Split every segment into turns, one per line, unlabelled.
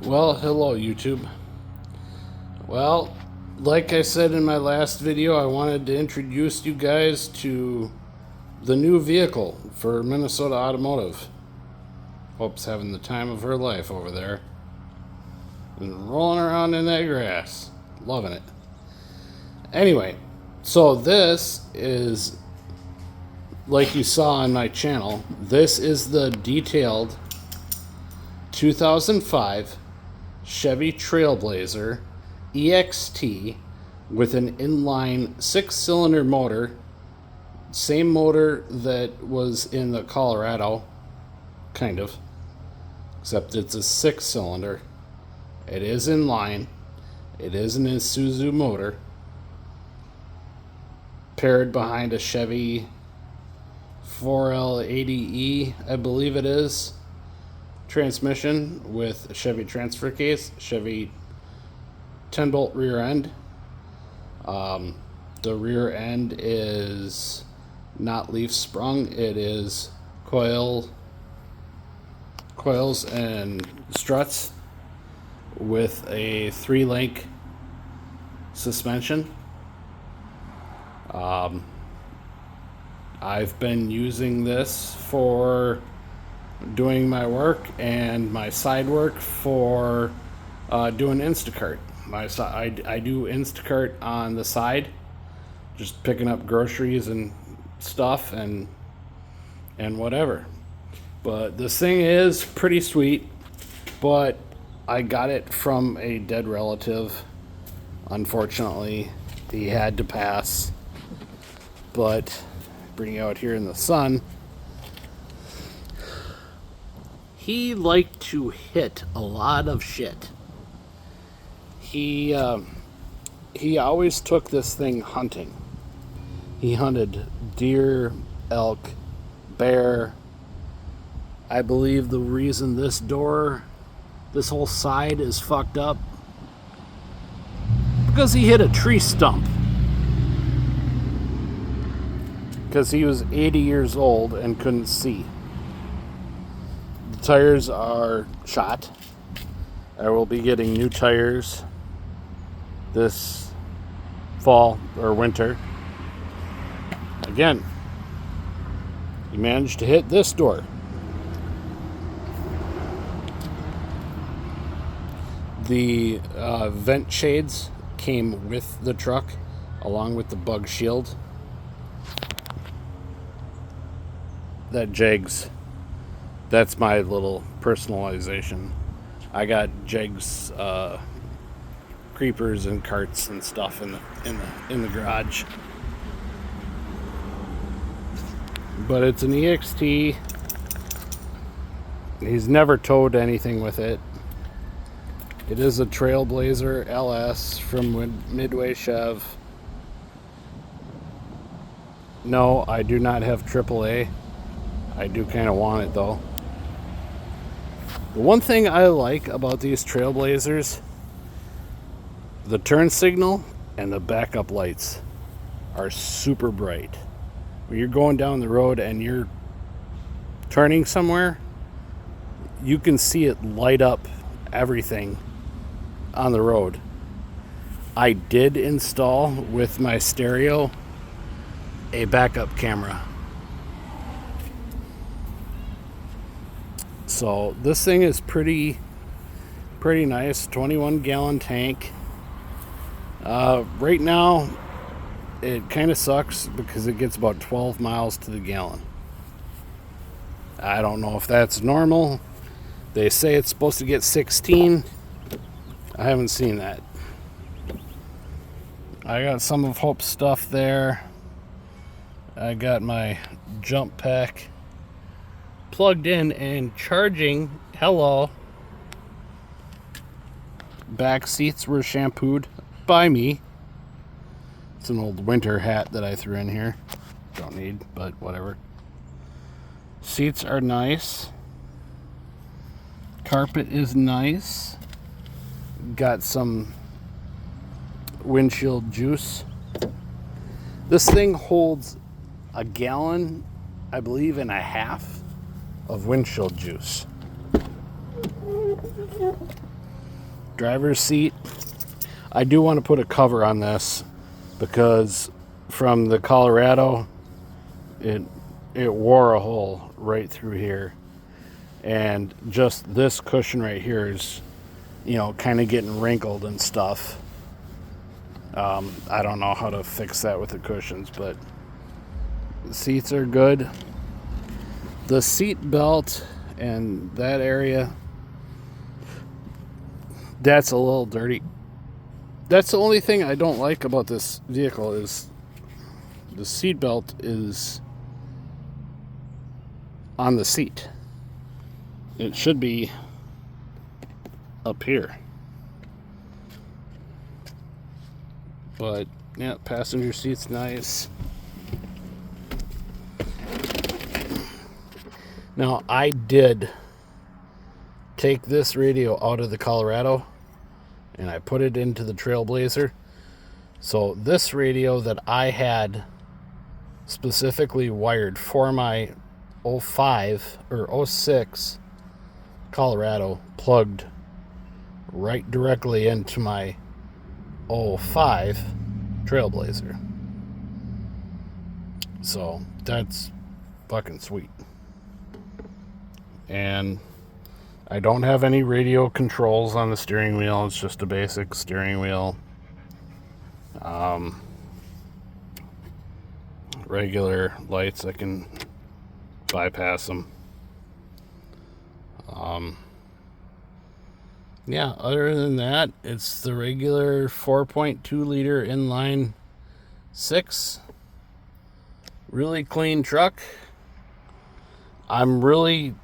Well, hello YouTube. Well, like I said in my last video, I wanted to introduce you guys to the new vehicle for Minnesota Automotive. Hope's having the time of her life over there and rolling around in that grass. Loving it. Anyway, so this is, like you saw on my channel, this is the detailed 2005 Chevy Trailblazer EXT with an inline 6-cylinder motor, same motor that was in the Colorado, kind of, except it's a 6-cylinder. It is inline. It is an Isuzu motor, paired behind a Chevy 4L80E, I believe it is, transmission with a Chevy transfer case, Chevy 10-bolt rear end. The rear end is not leaf sprung. It is coils and struts with a 3-link suspension. I've been using this for doing my work and my side work for doing Instacart. I do Instacart on the side, just picking up groceries and stuff and whatever. But this thing is pretty sweet, but I got it from a dead relative. Unfortunately, he had to pass. But bringing out here in the sun, he liked to hit a lot of shit. He always took this thing hunting. He hunted deer, elk, bear. I believe the reason this whole side is fucked up, because he hit a tree stump. Because he was 80 years old and couldn't see. The tires are shot. I will be getting new tires this fall or winter. Again, he managed to hit this door. The vent shades came with the truck, along with the bug shield. That Jegs, that's my little personalization. I got Jegs creepers and carts and stuff in the garage. But it's an EXT. He's never towed anything with it. It is a Trailblazer LS from Midway Chev. No, I do not have AAA. I do kind of want it though. The one thing I like about these Trailblazers, the turn signal and the backup lights are super bright. When you're going down the road and you're turning somewhere, you can see it light up everything on the road. I did install with my stereo a backup camera. So this thing is pretty nice. 21-gallon tank. Right now, it kind of sucks because it gets about 12 miles to the gallon. I don't know if that's normal. They say it's supposed to get 16. I haven't seen that. I got some of Hope's stuff there. I got my jump pack plugged in and charging. Hello. Back seats were shampooed by me. It's an old winter hat that I threw in here. Don't need, but whatever. Seats are nice. Carpet is nice. Got some windshield juice. This thing holds a gallon, I believe, and a half of windshield juice. driver's seat. I do want to put a cover on this because from the Colorado, it wore a hole right through here. And just this cushion right here is, you know, kind of getting wrinkled and stuff. I don't know how to fix that with the cushions, but the seats are good. The seat belt and that area, that's a little dirty. That's the only thing I don't like about this vehicle is the seat belt is on the seat. It should be up here. But yeah, passenger seat's nice. Now I did take this radio out of the Colorado and I put it into the Trailblazer. So this radio that I had specifically wired for my 05 or 06 Colorado plugged right directly into my 05 Trailblazer. So that's fucking sweet. And I don't have any radio controls on the steering wheel. It's just a basic steering wheel. Regular lights, I can bypass them. Yeah, other than that, it's the regular 4.2 liter inline 6. Really clean truck. I really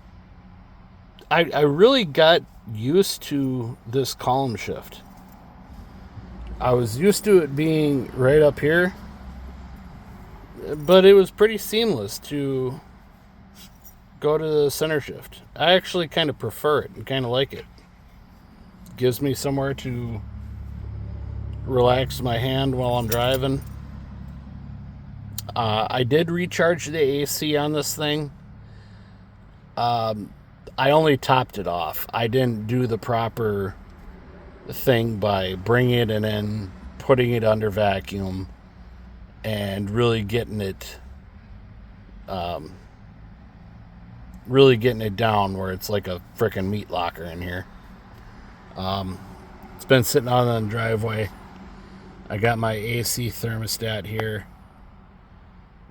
got used to this column shift. I was used to it being right up here, but it was pretty seamless to go to the center shift. I actually kind of prefer it and kind of like it. Gives me somewhere to relax my hand while I'm driving. I did recharge the AC on this thing. I only topped it off. I didn't do the proper thing by bringing it and then putting it under vacuum and really getting it down where it's like a frickin' meat locker in here. It's been sitting out on the driveway. I got my AC thermostat here.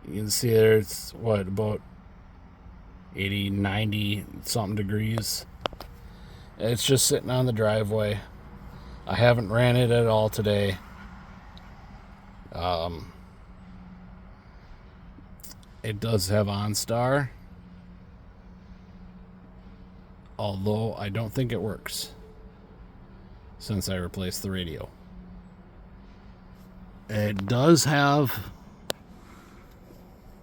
You can see there's about 80, 90 something degrees. It's just sitting on the driveway. I haven't ran it at all today. It does have OnStar, although I don't think it works since I replaced the radio. It does have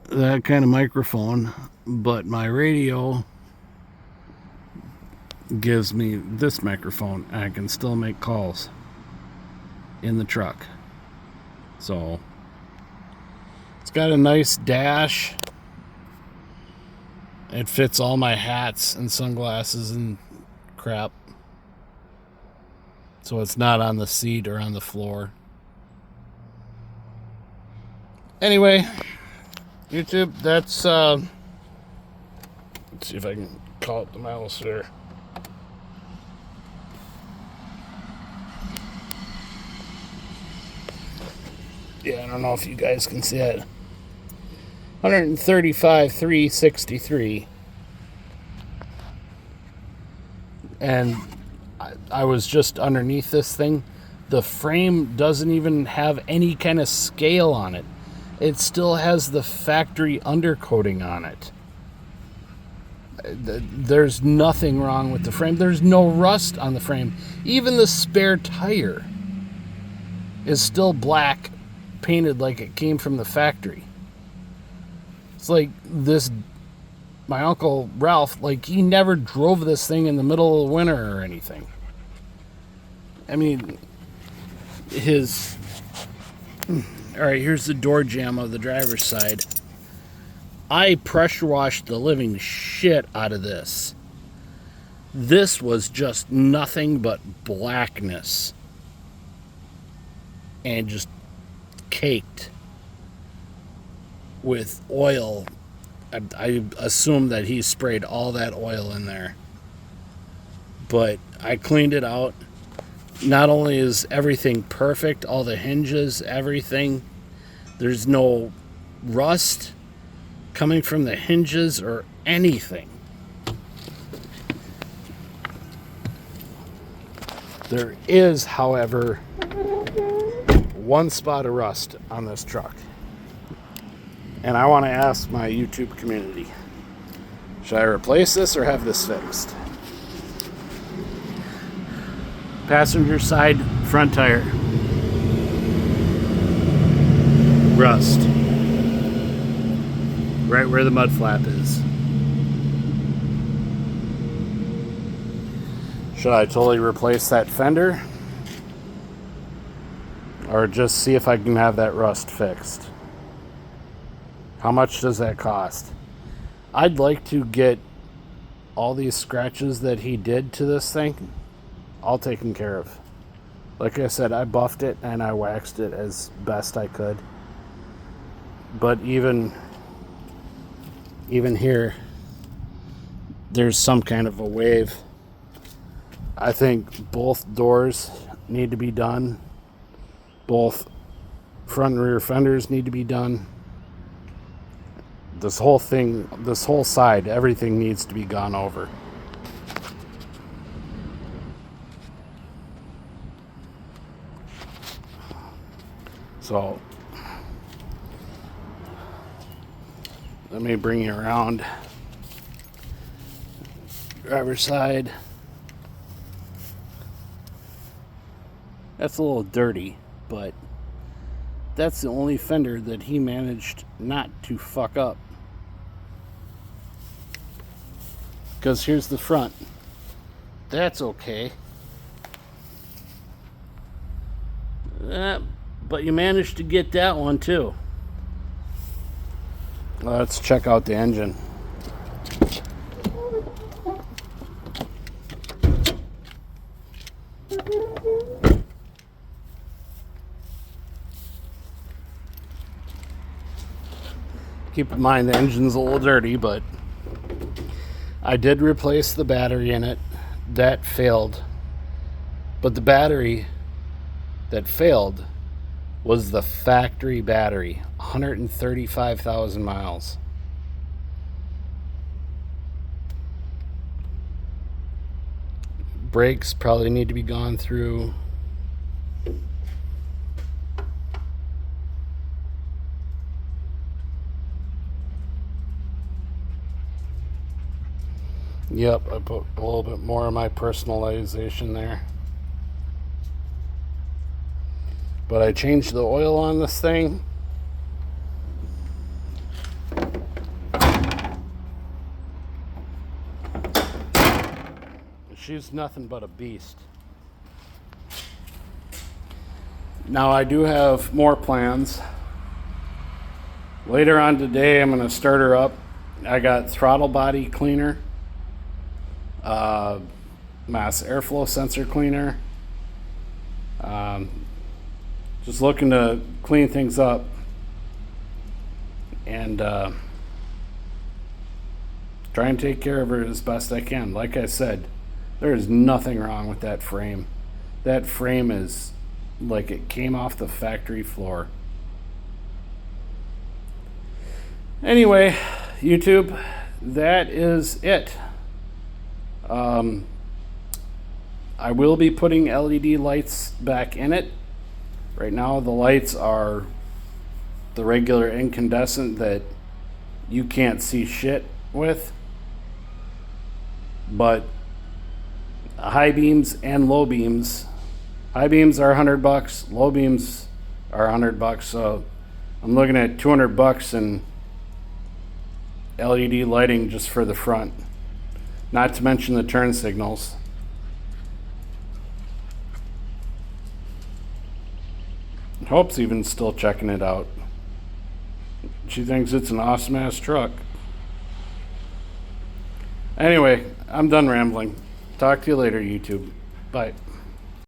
that kind of microphone, but my radio gives me this microphone and I can still make calls in the truck. So it's got a nice dash. It fits all my hats and sunglasses and crap. So it's not on the seat or on the floor. Anyway, YouTube, that's let's see if I can call up the mouse here. Yeah, I don't know if you guys can see it. 135,363. And I was just underneath this thing. The frame doesn't even have any kind of scale on it. It still has the factory undercoating on it. There's nothing wrong with the frame. There's no rust on the frame. Even the spare tire is still black, painted like it came from the factory. It's like this, my Uncle Ralph, like he never drove this thing in the middle of the winter or anything. I mean, alright, here's the door jamb of the driver's side. I pressure washed the living shit out of this. This was just nothing but blackness and just caked with oil. I assume that he sprayed all that oil in there. But I cleaned it out. Not only is everything perfect, all the hinges, everything, there's no rust coming from the hinges or anything. There is, however, one spot of rust on this truck. And I want to ask my YouTube community, should I replace this or have this fixed? Passenger side front tire. Rust. Right where the mud flap is. Should I totally replace that fender? Or just see if I can have that rust fixed? How much does that cost? I'd like to get all these scratches that he did to this thing all taken care of. Like I said, I buffed it and I waxed it as best I could. But even here, there's some kind of a wave. I think both doors need to be done. Both front and rear fenders need to be done. This whole thing, this whole side, everything needs to be gone over. So, let me bring you around. Driver's side. That's a little dirty, but that's the only fender that he managed not to fuck up. Because here's the front. That's okay. But you managed to get that one too. Let's check out the engine. Keep in mind the engine's a little dirty, but I did replace the battery in it. That failed. But the battery that failed was the factory battery, 135,000 miles. Brakes probably need to be gone through. Yep, I put a little bit more of my personalization there. But I changed the oil on this thing. She's nothing but a beast. Now I do have more plans. Later on today I'm going to start her up. I got throttle body cleaner, mass airflow sensor cleaner. Just looking to clean things up and try and take care of her as best I can. Like I said, there is nothing wrong with that frame. That frame is like it came off the factory floor. Anyway, YouTube, that is it. I will be putting LED lights back in it. Right now the lights are the regular incandescent that you can't see shit with. But high beams and low beams. High beams are $100, low beams are $100, so I'm looking at $200 in LED lighting just for the front. Not to mention the turn signals. Hope's even still checking it out. She thinks it's an awesome ass truck. Anyway, I'm done rambling. Talk to you later, YouTube. Bye.